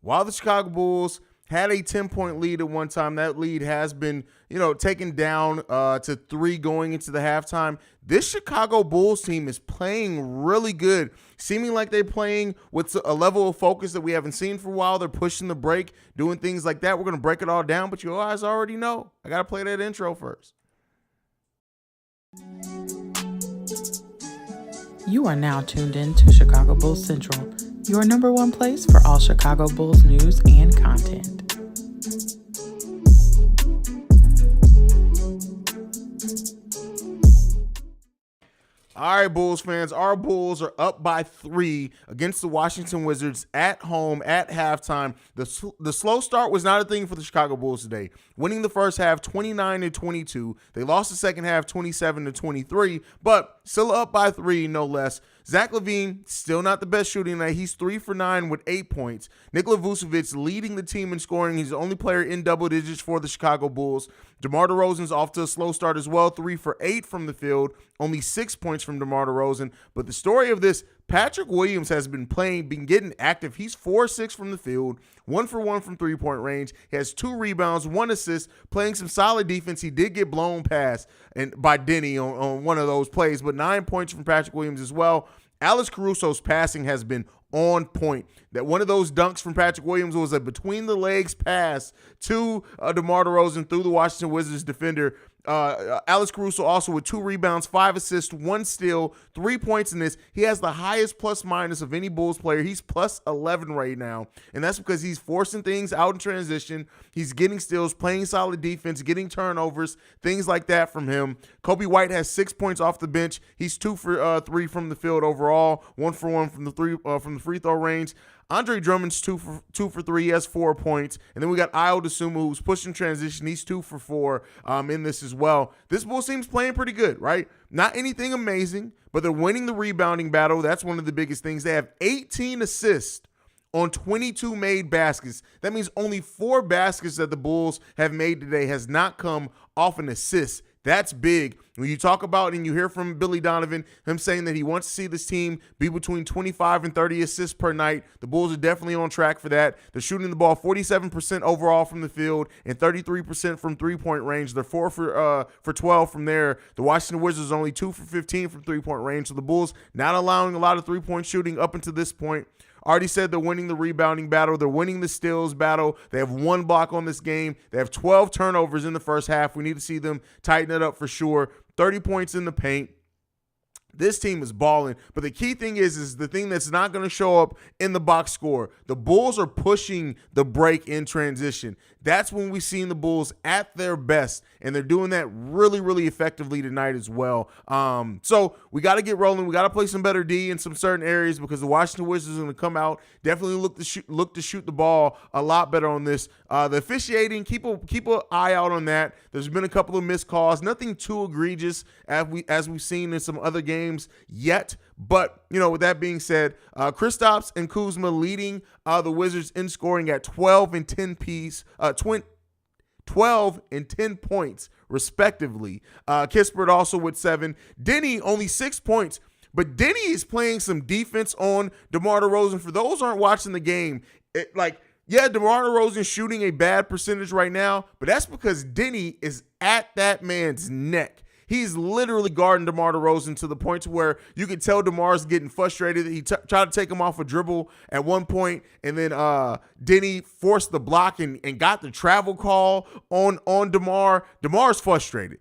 while the Chicago Bulls had a 10-point lead at one time, that lead has been, taken down to 3 going into the halftime. This Chicago Bulls team is playing really good, seeming like they're playing with a level of focus that we haven't seen for a while. They're pushing the break, doing things like that. We're going to break it all down, but you guys already know. I got to play that intro first. You are now tuned in to Chicago Bulls Central, your number one place for all Chicago Bulls news and content. All right, Bulls fans, our Bulls are up by 3 against the Washington Wizards at home at halftime. The slow start was not a thing for the Chicago Bulls today. Winning the first half 29-22. They lost the second half 27-23, but still up by 3, no less. Zach LaVine, still not the best shooting night. He's 3 for 9 with 8 points. Nikola Vucevic leading the team in scoring. He's the only player in double digits for the Chicago Bulls. DeMar DeRozan's off to a slow start as well, 3 for 8 from the field, only 6 points from DeMar DeRozan. But the story of this, Patrick Williams has been getting active. He's 4-6 from the field, 1 for 1 from three-point range. He has 2 rebounds, 1 assist, playing some solid defense. He did get blown past by Denny on one of those plays, but 9 points from Patrick Williams as well. Alex Caruso's passing has been on point. That one of those dunks from Patrick Williams was a between-the-legs pass to DeMar DeRozan through the Washington Wizards defender. Alex Caruso also with 2 rebounds, 5 assists, 1 steal, 3 points in this. He has the highest plus-minus of any Bulls player. He's plus 11 right now, and that's because he's forcing things out in transition. He's getting steals, playing solid defense, getting turnovers, things like that from him. Kobe White has 6 points off the bench. He's 2 for 3 from the field overall, 1 for 1 from the free throw range. Andre Drummond's 2 for 3. He has 4 points. And then we got Ayo Dosunmu, who's pushing transition. He's 2 for 4 in this as well. This Bulls team's playing pretty good, right? Not anything amazing, but they're winning the rebounding battle. That's one of the biggest things. They have 18 assists on 22 made baskets. That means only 4 baskets that the Bulls have made today has not come off an assist. That's big. When you talk about and you hear from Billy Donovan, him saying that he wants to see this team be between 25 and 30 assists per night, the Bulls are definitely on track for that. They're shooting the ball 47% overall from the field and 33% from three-point range. They're 4 for 12 from there. The Washington Wizards are only 2 for 15 from three-point range. So the Bulls not allowing a lot of three-point shooting up until this point. Already said they're winning the rebounding battle. They're winning the steals battle. They have 1 block on this game. They have 12 turnovers in the first half. We need to see them tighten it up for sure. 30 points in the paint. This team is balling, but the key thing is the thing that's not going to show up in the box score. The Bulls are pushing the break in transition. That's when we've seen the Bulls at their best, and they're doing that really, really effectively tonight as well. So we got to get rolling. We got to play some better D in some certain areas because the Washington Wizards are going to come out, definitely look to shoot the ball a lot better on this. The officiating, keep an eye out on that. There's been a couple of missed calls, nothing too egregious as we've seen in some other games yet. But, with that being said, Kristaps and Kuzma leading the Wizards in scoring at 12 and 10 points, respectively. Kispert also with 7. Denny only 6 points. But Denny is playing some defense on DeMar DeRozan. For those who aren't watching the game, DeMar DeRozan shooting a bad percentage right now, but that's because Denny is at that man's neck. He's literally guarding DeMar DeRozan to the point to where you can tell DeMar's getting frustrated. He tried to take him off a dribble at one point, and then Denny forced the block and got the travel call on DeMar. DeMar's frustrated.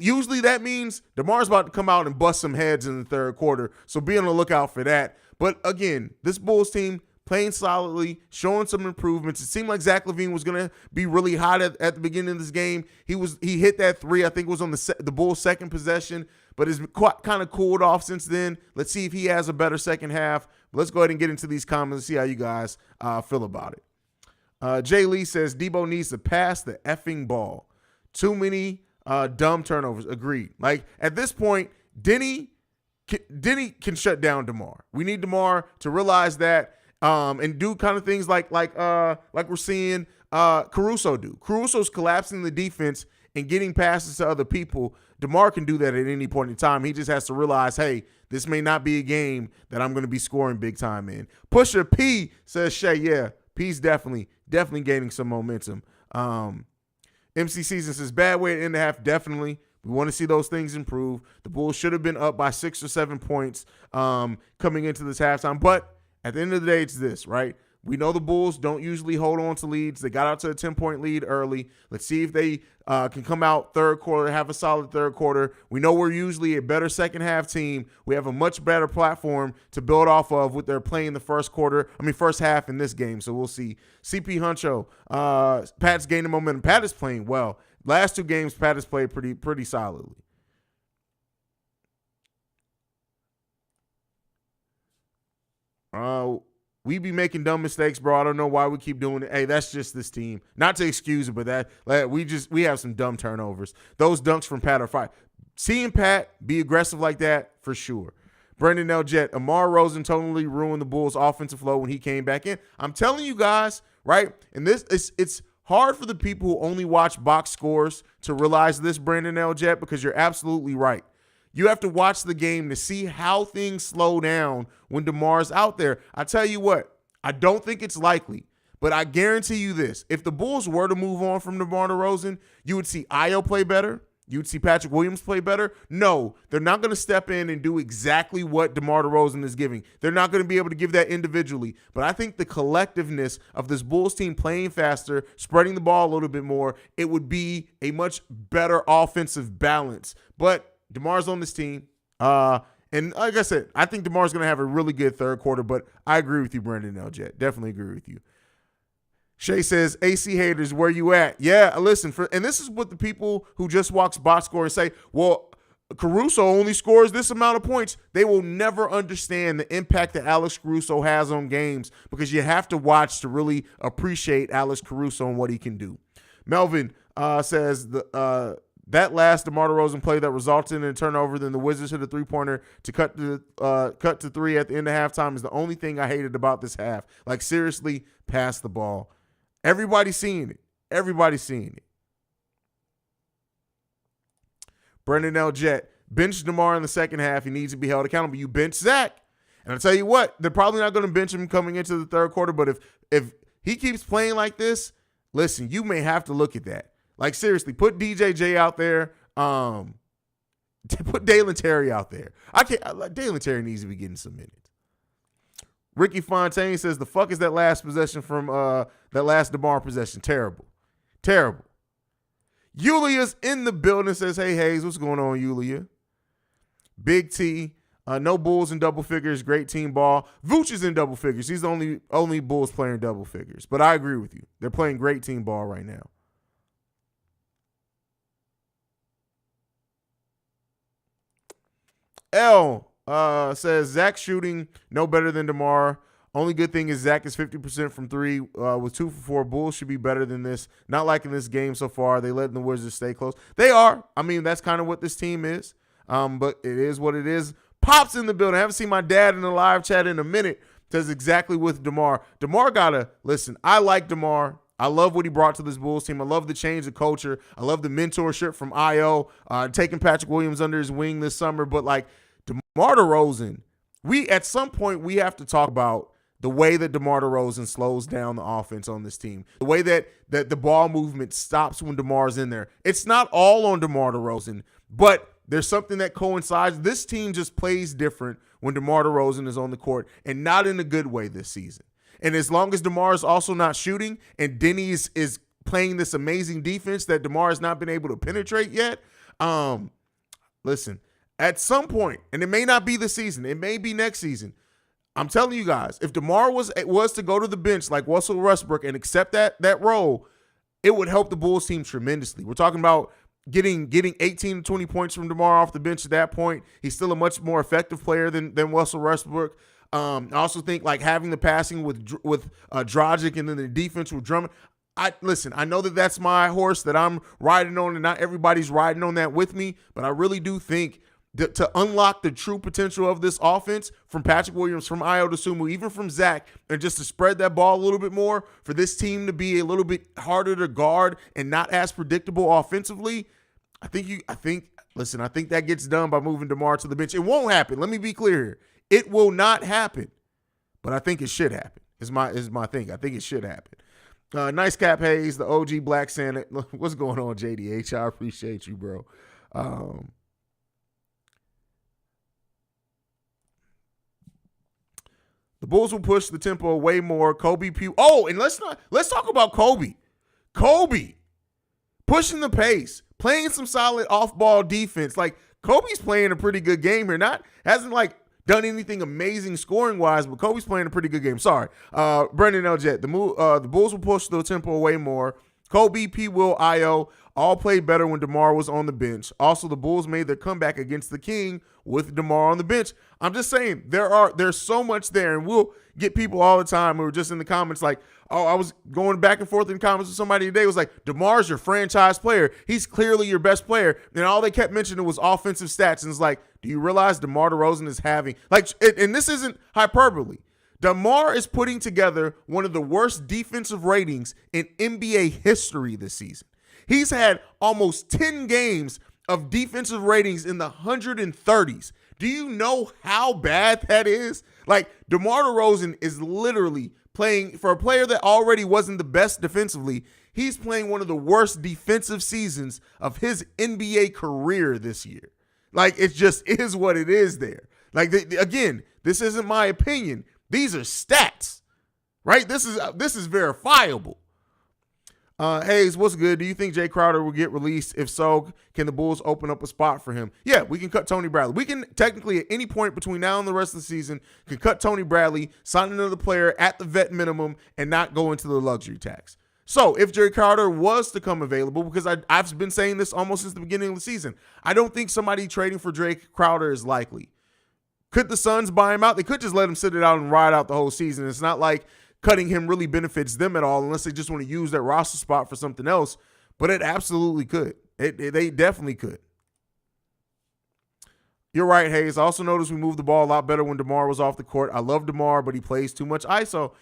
Usually that means DeMar's about to come out and bust some heads in the third quarter, so be on the lookout for that. But again, this Bulls team playing solidly, showing some improvements. It seemed like Zach LaVine was going to be really hot at the beginning of this game. He hit that 3, I think it was on the Bulls' second possession, but has kind of cooled off since then. Let's see if he has a better second half. But let's go ahead and get into these comments and see how you guys feel about it. Jay Lee says, Debo needs to pass the effing ball. Too many dumb turnovers. Agreed. Like, at this point, Denny can shut down DeMar. We need DeMar to realize that and do kind of things like we're seeing Caruso do. Caruso's collapsing the defense and getting passes to other people. DeMar can do that at any point in time. He just has to realize, hey, this may not be a game that I'm going to be scoring big time in. Pusha P says, Shay, yeah, He's definitely gaining some momentum. MC Season says, bad way to end the half, definitely. We want to see those things improve. The Bulls should have been up by 6 or 7 points coming into this halftime. But at the end of the day, it's this, right? We know the Bulls don't usually hold on to leads. They got out to a 10-point lead early. Let's see if they can come out third quarter, have a solid third quarter. We know we're usually a better second half team. We have a much better platform to build off of what they're playing the first half in this game. So we'll see. CP Huncho, Pat's gaining momentum. Pat is playing well. Last 2 games, Pat has played pretty solidly. We be making dumb mistakes, bro. I don't know why we keep doing it. Hey, that's just this team. Not to excuse it, but we have some dumb turnovers. Those dunks from Pat are fine. Seeing Pat be aggressive like that, for sure. Brendan L. Jet, Amar Rosen totally ruined the Bulls' offensive flow when he came back in. I'm telling you guys, right? And it's hard for the people who only watch box scores to realize this, Brendan L. Jet, because you're absolutely right. You have to watch the game to see how things slow down when DeMar's out there. I tell you what, I don't think it's likely, but I guarantee you this. If the Bulls were to move on from DeMar DeRozan, you would see Ayo play better. You would see Patrick Williams play better. No, they're not going to step in and do exactly what DeMar DeRozan is giving. They're not going to be able to give that individually. But I think the collectiveness of this Bulls team playing faster, spreading the ball a little bit more, it would be a much better offensive balance. But DeMar's on this team. And like I said, I think DeMar's going to have a really good third quarter, but I agree with you, Brendan L. Jet. Definitely agree with you. Shay says, AC haters, where you at? Yeah, listen, and this is what the people who just watch box score and say, well, Caruso only scores this amount of points. They will never understand the impact that Alex Caruso has on games because you have to watch to really appreciate Alex Caruso and what he can do. Melvin says, that last DeMar DeRozan play that resulted in a turnover, then the Wizards hit a three-pointer to cut to 3 at the end of halftime is the only thing I hated about this half. Like, seriously, pass the ball. Everybody's seeing it. Everybody's seeing it. Brendan L. Jet, bench DeMar in the second half. He needs to be held accountable. You bench Zach. And I'll tell you what, they're probably not going to bench him coming into the third quarter, but if he keeps playing like this, listen, you may have to look at that. Like, seriously, put DJJ out there. Put Dalen Terry out there. Dalen Terry needs to be getting some minutes. Ricky Fontaine says, the fuck is that last possession from that last DeMar possession? Terrible. Terrible. Yulia's in the building, says, hey, Haize, what's going on, Yulia? Big T, no Bulls in double figures, great team ball. Vooch is in double figures. He's the only Bulls player in double figures. But I agree with you. They're playing great team ball right now. L says, Zach shooting no better than DeMar. Only good thing is Zach is 50% from 3 with 2 for 4. Bulls should be better than this. Not liking this game so far. They letting the Wizards stay close. They are. I mean, that's kind of what this team is. But it is what it is. Pop's in the building. I haven't seen my dad in the live chat in a minute. Does exactly with DeMar. DeMar gotta listen. I like DeMar. I love what he brought to this Bulls team. I love the change of culture. I love the mentorship from Ayo, taking Patrick Williams under his wing this summer. But like DeMar DeRozan, at some point we have to talk about the way that DeMar DeRozan slows down the offense on this team. The way that the ball movement stops when DeMar's in there. It's not all on DeMar DeRozan, but there's something that coincides. This team just plays different when DeMar DeRozan is on the court, and not in a good way this season. And as long as DeMar is also not shooting and Denny is playing this amazing defense that DeMar has not been able to penetrate yet, listen, at some point, and it may not be this season, it may be next season, I'm telling you guys, if DeMar was to go to the bench like Russell Westbrook and accept that role, it would help the Bulls team tremendously. We're talking about getting 18 to 20 points from DeMar off the bench at that point. He's still a much more effective player than Russell Westbrook. I also think like having the passing with Dragic and then the defense with Drummond. I know that that's my horse that I'm riding on, and not everybody's riding on that with me, but I really do think that to unlock the true potential of this offense from Patrick Williams, from Ayo Dosunmu, even from Zach, and just to spread that ball a little bit more, for this team to be a little bit harder to guard and not as predictable offensively, I think that gets done by moving DeMar to the bench. It won't happen. Let me be clear here. It will not happen, but I think it should happen. Is my thing. I think it should happen. Nice cap, Haize, the OG Black Santa. What's going on, JDH? I appreciate you, bro. The Bulls will push the tempo way more. Kobe Pugh. Oh, and let's talk about Kobe. Kobe pushing the pace, playing some solid off-ball defense. Like, Kobe's playing a pretty good game here. Hasn't done anything amazing scoring wise, but Kobe's playing a pretty good game. Sorry, Brendan Eljet. The Bulls will push the tempo way more. Kobe, P. Will, Io all played better when DeMar was on the bench. Also, the Bulls made their comeback against the King with DeMar on the bench. I'm just saying there's so much there, and we'll get people all the time who are just in the comments like, oh, I was going back and forth in the comments with somebody today. It was like, DeMar's your franchise player. He's clearly your best player. And all they kept mentioning was offensive stats. And it's like, do you realize DeMar DeRozan is having, and this isn't hyperbole, DeMar is putting together one of the worst defensive ratings in NBA history this season. He's had almost 10 games of defensive ratings in the 130s. Do you know how bad that is? DeMar DeRozan is literally playing for a player that already wasn't the best defensively. He's playing one of the worst defensive seasons of his NBA career this year. It just is what it is there. Again, this isn't my opinion. These are stats, right? This is verifiable. Haize, what's good? Do you think Jay Crowder will get released? If so, can the Bulls open up a spot for him? Yeah, we can cut Tony Bradley. We can technically at any point between now and the rest of the season can cut Tony Bradley, sign another player at the vet minimum, and not go into the luxury tax. So if Jay Crowder was to come available, because I've been saying this almost since the beginning of the season, I don't think somebody trading for Jay Crowder is likely. Could the Suns buy him out? They could just let him sit it out and ride out the whole season. It's not like cutting him really benefits them at all unless they just want to use that roster spot for something else. But it absolutely could. They definitely could. You're right, Haize. I also noticed we moved the ball a lot better when DeMar was off the court. I love DeMar, but he plays too much ISO.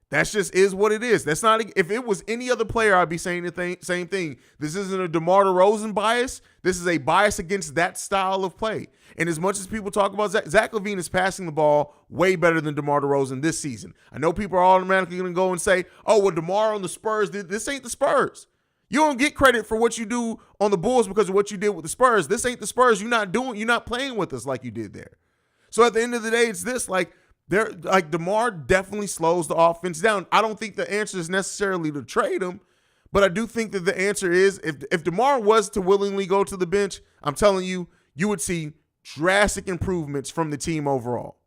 That's just is what it is. That's not, if it was any other player, I'd be saying the same thing. This isn't a DeMar DeRozan bias. This is a bias against that style of play. And as much as people talk about Zach LaVine is passing the ball way better than DeMar DeRozan this season. I know people are automatically going to go and say, oh, well, DeMar on the Spurs, this ain't the Spurs. You don't get credit for what you do on the Bulls because of what you did with the Spurs. This ain't the Spurs. You're not playing with us like you did there. So at the end of the day, it's this, DeMar definitely slows the offense down. I don't think the answer is necessarily to trade him, but I do think that the answer is if DeMar was to willingly go to the bench, I'm telling you, you would see drastic improvements from the team overall.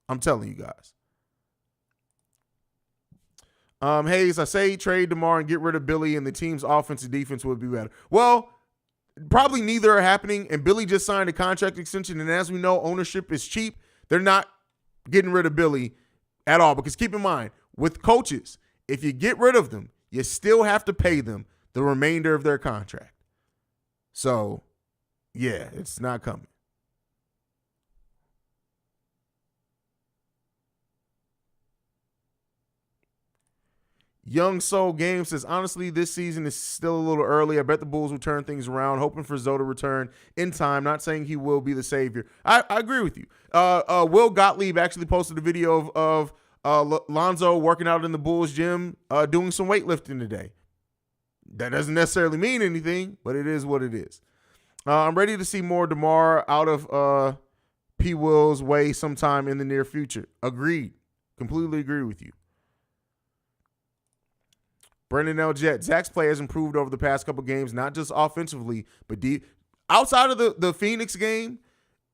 I'm telling you guys. Haize, I say trade DeMar and get rid of Billy and the team's offense and defense would be better. Well, probably neither are happening, and Billy just signed a contract extension, and as we know, ownership is cheap. They're not getting rid of Billy at all, because keep in mind, with coaches, if you get rid of them, you still have to pay them the remainder of their contract. So, yeah, it's not coming. Young Soul Game says, honestly, this season is still a little early. I bet the Bulls will turn things around, hoping for Zoe to return in time. Not saying he will be the savior. I agree with you. Will Gottlieb actually posted a video of Lonzo working out in the Bulls gym doing some weightlifting today. That doesn't necessarily mean anything, but it is what it is. I'm ready to see more DeMar out of P. Will's way sometime in the near future. Agreed. Completely agree with you. Brendan Eljet, Zach's play has improved over the past couple games, not just offensively, but outside of the Phoenix game,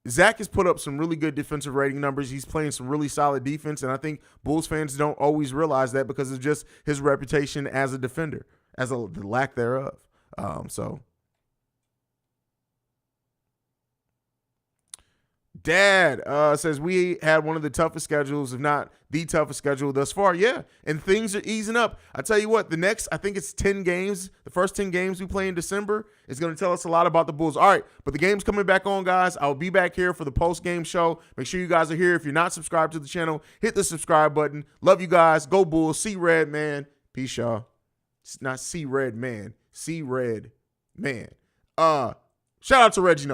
Zach has put up some really good defensive rating numbers. He's playing some really solid defense, and I think Bulls fans don't always realize that because of just his reputation as a defender, as the lack thereof. Dad says we had one of the toughest schedules, if not the toughest schedule thus far. Yeah, and things are easing up. I tell you what, I think it's 10 games. The first 10 games we play in December is going to tell us a lot about the Bulls. All right, but the game's coming back on, guys. I'll be back here for the post-game show. Make sure you guys are here. If you're not subscribed to the channel, hit the subscribe button. Love you guys. Go Bulls. See Red Man. Peace, y'all. It's not See Red Man. See Red Man. Shout out to Reggie.